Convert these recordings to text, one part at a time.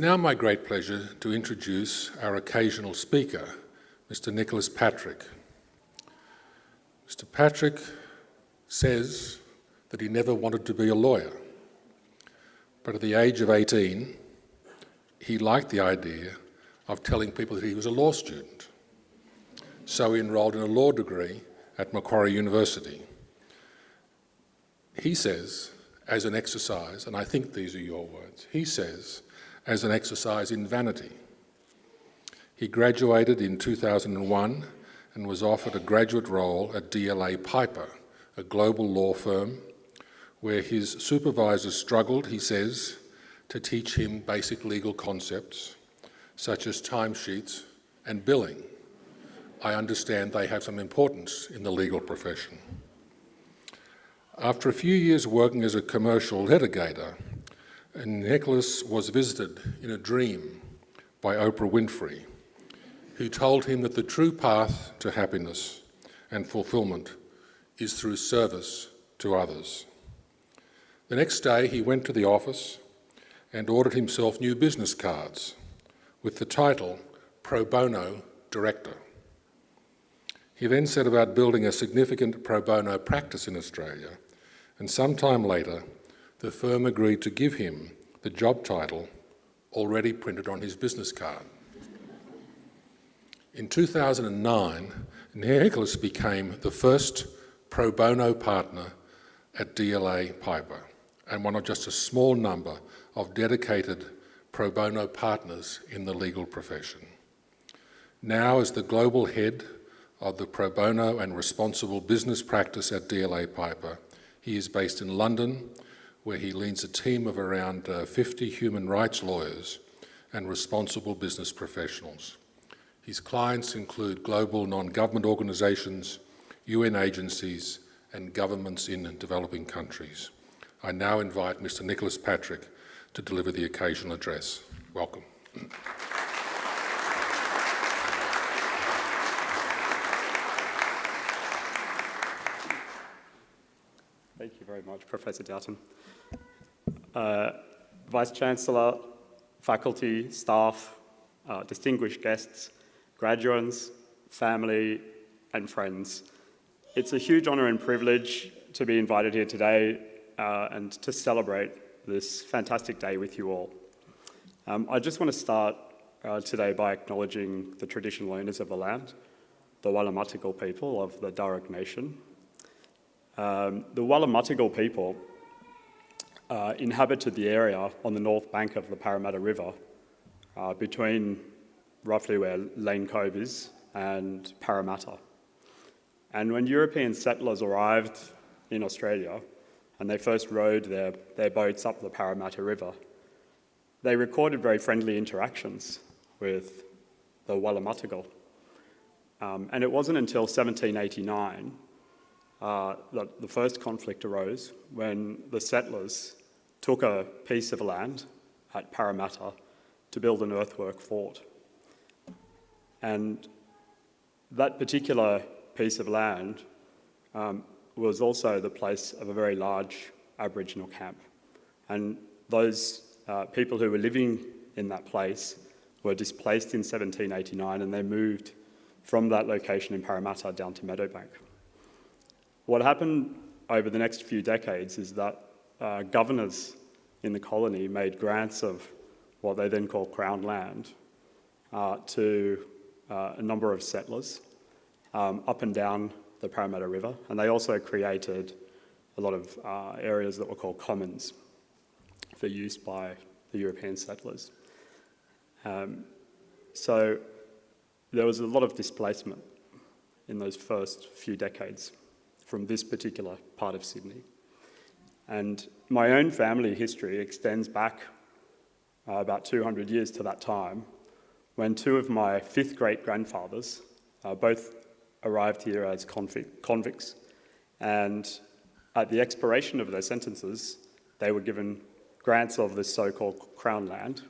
now my great pleasure to introduce our occasional speaker, Mr. Nicholas Patrick. Mr. Patrick says that he never wanted to be a lawyer, but at the age of 18, he liked the idea of telling people that he was a law student. So he enrolled in a law degree at Macquarie University. He says, as an exercise, and I think these are your words, he says, as an exercise in vanity. He graduated in 2001 and was offered a graduate role at DLA Piper, a global law firm, where his supervisors struggled, he says, to teach him basic legal concepts, such as timesheets and billing. I understand they have some importance in the legal profession. After a few years working as a commercial litigator, Nicholas was visited in a dream by Oprah Winfrey, who told him that the true path to happiness and fulfillment is through service to others. The next day, he went to the office and ordered himself new business cards with the title Pro Bono Director. He then set about building a significant pro bono practice in Australia, and sometime later, the firm agreed to give him the job title already printed on his business card. In 2009, Nicholas became the first pro bono partner at DLA Piper, and one of just a small number of dedicated pro bono partners in the legal profession. Now, as the global head of the pro bono and responsible business practice at DLA Piper, he is based in London, where he leads a team of around 50 human rights lawyers and responsible business professionals. His clients include global non-government organisations, UN agencies, and governments in developing countries. I now invite Mr. Nicholas Patrick to deliver the occasional address. Welcome. Thank you very much, Professor Doughton. Vice-Chancellor, faculty, staff, distinguished guests, graduates, family, and friends. It's a huge honour and privilege to be invited here today and to celebrate this fantastic day with you all. I just want to start today by acknowledging the traditional owners of the land, the Wallumattagal people of the Darug Nation. The Wallumattagal people inhabited the area on the north bank of the Parramatta River between roughly where Lane Cove is and Parramatta. And when European settlers arrived in Australia and they first rowed their boats up the Parramatta River, they recorded very friendly interactions with the Wallumattagal. And it wasn't until 1789 that the first conflict arose when the settlers took a piece of land at Parramatta to build an earthwork fort. And that particular piece of land was also the place of a very large Aboriginal camp. And those people who were living in that place were displaced in 1789 and they moved from that location in Parramatta down to Meadowbank. What happened over the next few decades is that governors in the colony made grants of what they then called Crown land to a number of settlers up and down the Parramatta River, and they also created a lot of areas that were called commons for use by the European settlers. So there was a lot of displacement in those first few decades from this particular part of Sydney. And my own family history extends back about 200 years to that time, when two of my fifth great-grandfathers both arrived here as convicts, and at the expiration of their sentences, they were given grants of this so-called Crown land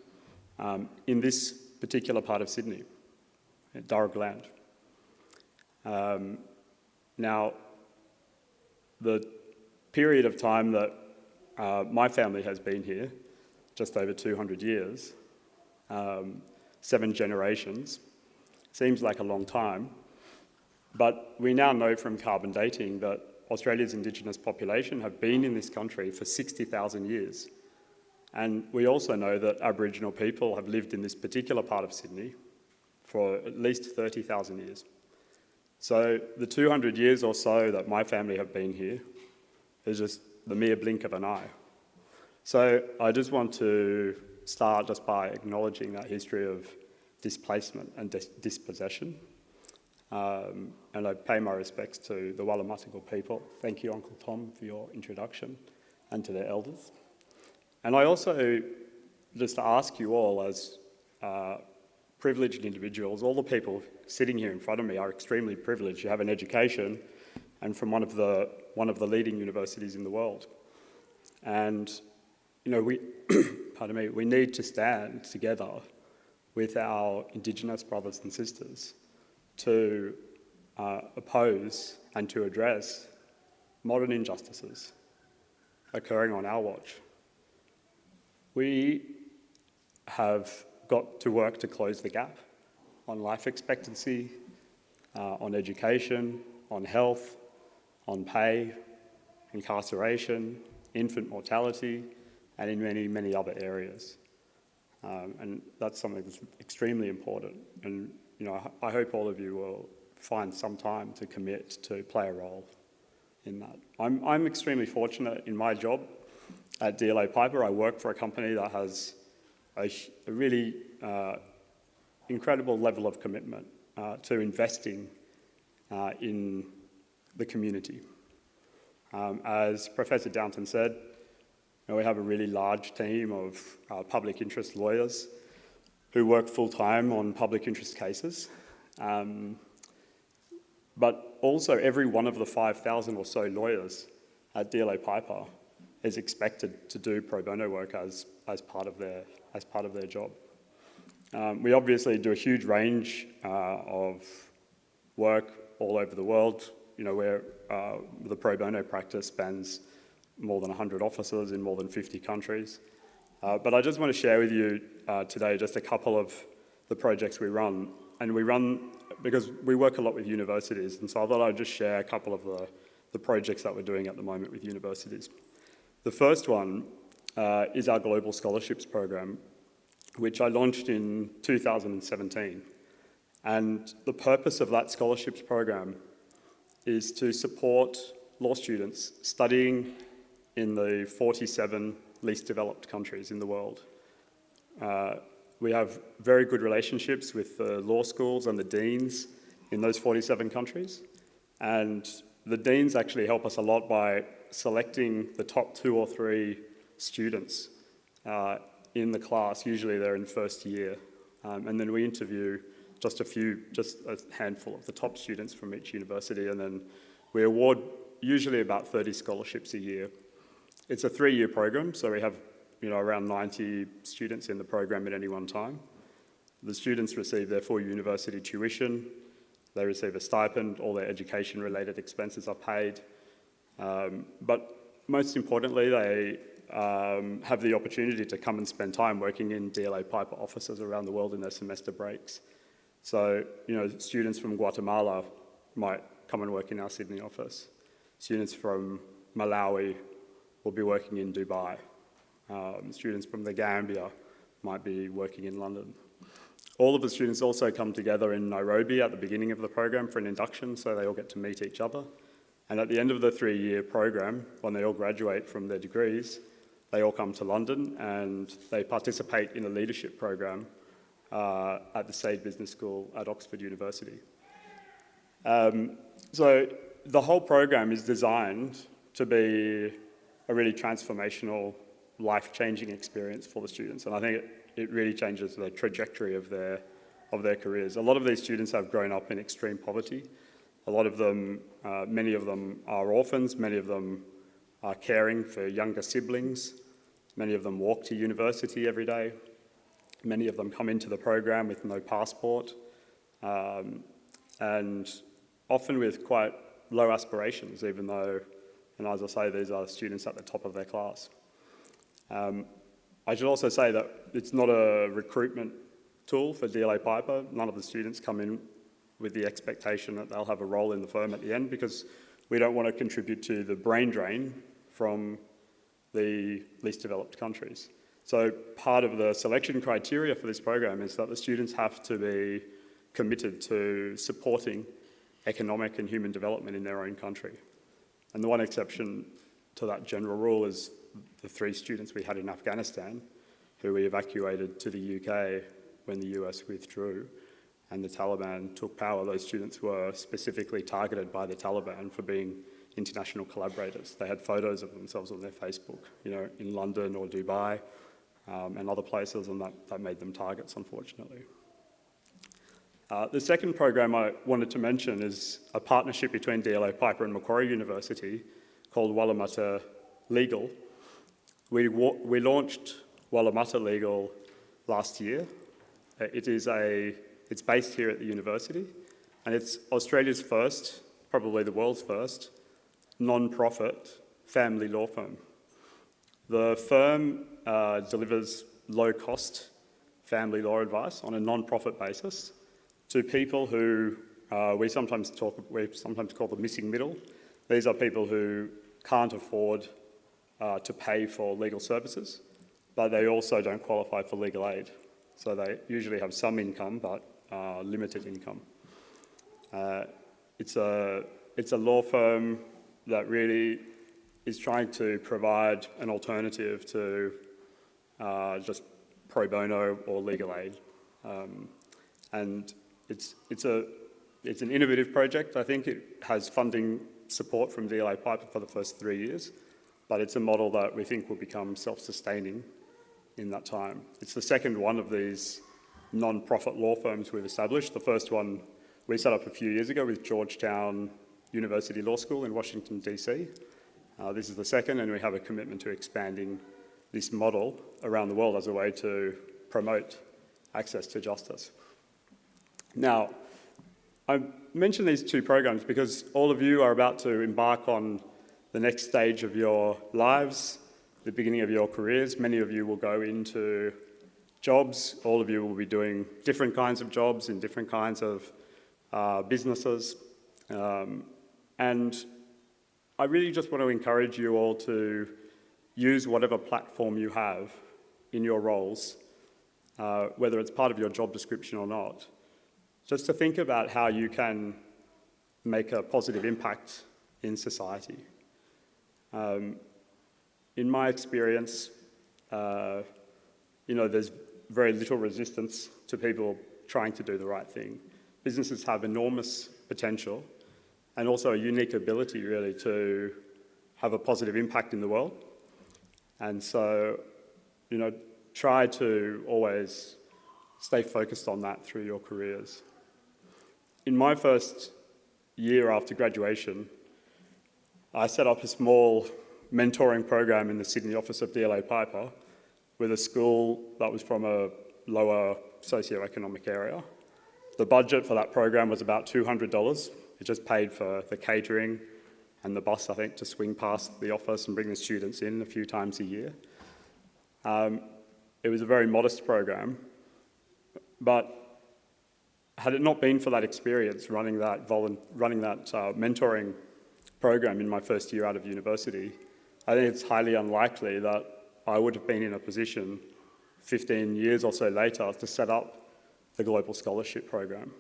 in this particular part of Sydney, Darug land. Now, the period of time that my family has been here, just over 200 years, 7 generations. Seems like a long time, but we now know from carbon dating that Australia's Indigenous population have been in this country for 60,000 years. And we also know that Aboriginal people have lived in this particular part of Sydney for at least 30,000 years. So the 200 years or so that my family have been here is just the mere blink of an eye. So I just want to start just by acknowledging that history of displacement and dispossession. And I pay my respects to the Wallumattagal people. Thank you, Uncle Tom, for your introduction, and to their elders. And I also just ask you all, as privileged individuals, all the people sitting here in front of me are extremely privileged. You have an education, and from one of the leading universities in the world. And we, pardon me, we need to stand together with our Indigenous brothers and sisters to oppose and to address modern injustices occurring on our watch. We have got to work to close the gap on life expectancy, on education, on health, on pay, incarceration, infant mortality, and in many, many other areas. And that's something that's extremely important. And I hope all of you will find some time to commit to play a role in that. I'm extremely fortunate in my job at DLA Piper. I work for a company that has a really incredible level of commitment to investing in the community. As Professor Downton said, we have a really large team of public interest lawyers who work full-time on public interest cases. But also every one of the 5,000 or so lawyers at DLA Piper is expected to do pro bono work as part of their job. We obviously do a huge range of work all over the world, where the pro bono practice spans more than 100 offices in more than 50 countries. But I just want to share with you today just a couple of the projects we run. And we run, because we work a lot with universities, and so I thought I'd just share a couple of the projects that we're doing at the moment with universities. The first one is our Global Scholarships Program, which I launched in 2017. And the purpose of that scholarships program is to support law students studying in the 47 least developed countries in the world. We have very good relationships with the law schools and the deans in those 47 countries. And the deans actually help us a lot by selecting the top 2 or 3 students in the class. Usually they're in first year. And then we interview just a handful of the top students from each university, and then we award usually about 30 scholarships a year. It's a 3-year program, so we have around 90 students in the program at any one time. The students receive their full university tuition, they receive a stipend, all their education-related expenses are paid, but most importantly, they have the opportunity to come and spend time working in DLA Piper offices around the world in their semester breaks. So, students from Guatemala might come and work in our Sydney office. Students from Malawi will be working in Dubai. Students from the Gambia might be working in London. All of the students also come together in Nairobi at the beginning of the program for an induction, so they all get to meet each other. And at the end of the 3-year program, when they all graduate from their degrees, they all come to London and they participate in a leadership program at the Sade Business School at Oxford University. So the whole program is designed to be a really transformational, life-changing experience for the students, and I think it really changes the trajectory of their careers. A lot of these students have grown up in extreme poverty. A lot of them, many of them are orphans, many of them are caring for younger siblings, many of them walk to university every day, many of them come into the program with no passport, and often with quite low aspirations, even though, and as I say, these are students at the top of their class. I should also say that it's not a recruitment tool for DLA Piper. None of the students come in with the expectation that they'll have a role in the firm at the end, because we don't want to contribute to the brain drain from the least developed countries. So part of the selection criteria for this program is that the students have to be committed to supporting economic and human development in their own country. And the one exception to that general rule is the 3 students we had in Afghanistan, who we evacuated to the UK when the US withdrew and the Taliban took power. Those students were specifically targeted by the Taliban for being international collaborators. They had photos of themselves on their Facebook, in London or Dubai and other places, and that made them targets, unfortunately. The second program I wanted to mention is a partnership between DLA Piper and Macquarie University called Wallamutta Legal. We launched Wallamutta Legal last year. It's based here at the university, and it's Australia's first, probably the world's first, non-profit family law firm. The firm delivers low-cost family law advice on a non-profit basis to people who we sometimes call the missing middle. These are people who can't afford to pay for legal services, but they also don't qualify for legal aid. So they usually have some income, but limited income. It's a law firm that really is trying to provide an alternative to just pro bono or legal aid. And it's an innovative project. I think it has funding support from DLA Piper for the first 3 years, but it's a model that we think will become self-sustaining in that time. It's the second one of these non-profit law firms we've established. The first one we set up a few years ago with Georgetown University Law School in Washington, DC. This is the second, and we have a commitment to expanding this model around the world as a way to promote access to justice. Now, I mention these 2 programs because all of you are about to embark on the next stage of your lives, the beginning of your careers. Many of you will go into jobs. All of you will be doing different kinds of jobs in different kinds of businesses. And I really just want to encourage you all to use whatever platform you have in your roles, whether it's part of your job description or not, just to think about how you can make a positive impact in society. In my experience, there's very little resistance to people trying to do the right thing. Businesses have enormous potential and also a unique ability, really, to have a positive impact in the world. And so, try to always stay focused on that through your careers. In my first year after graduation, I set up a small mentoring program in the Sydney office of DLA Piper with a school that was from a lower socioeconomic area. The budget for that program was about $200. It just paid for the catering and the bus, I think, to swing past the office and bring the students in a few times a year. It was a very modest program, but had it not been for that experience running that mentoring program in my first year out of university, I think it's highly unlikely that I would have been in a position 15 years or so later to set up the Global Scholarship Program,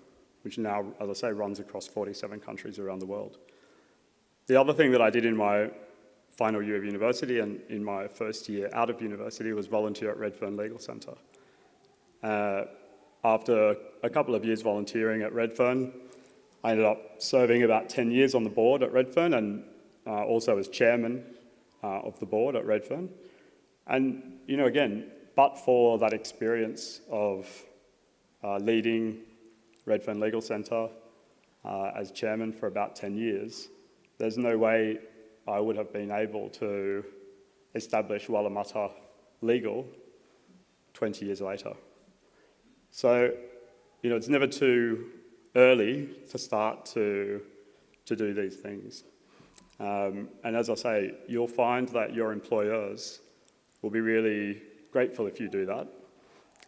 which now, as I say, runs across 47 countries around the world. The other thing that I did in my final year of university and in my first year out of university was volunteer at Redfern Legal Centre. After a couple of years volunteering at Redfern, I ended up serving about 10 years on the board at Redfern and also as chairman of the board at Redfern. And, again, but for that experience of leading Redfern Legal Centre as chairman for about 10 years, there's no way I would have been able to establish Wallamutta Legal 20 years later. So, it's never too early to start to do these things. And as I say, you'll find that your employers will be really grateful if you do that.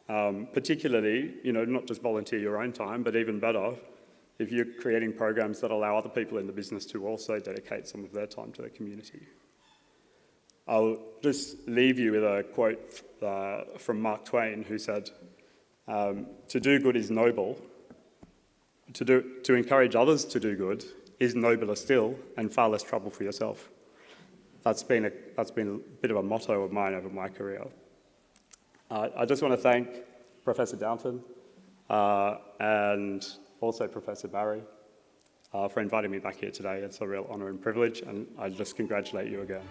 Particularly, not just volunteer your own time, but even better, if you're creating programs that allow other people in the business to also dedicate some of their time to the community. I'll just leave you with a quote from Mark Twain, who said, "To do good is noble. To encourage others to do good is nobler still and far less trouble for yourself." That's been a bit of a motto of mine over my career. I just want to thank Professor Downton and also Professor Barry for inviting me back here today. It's a real honour and privilege, and I just congratulate you again.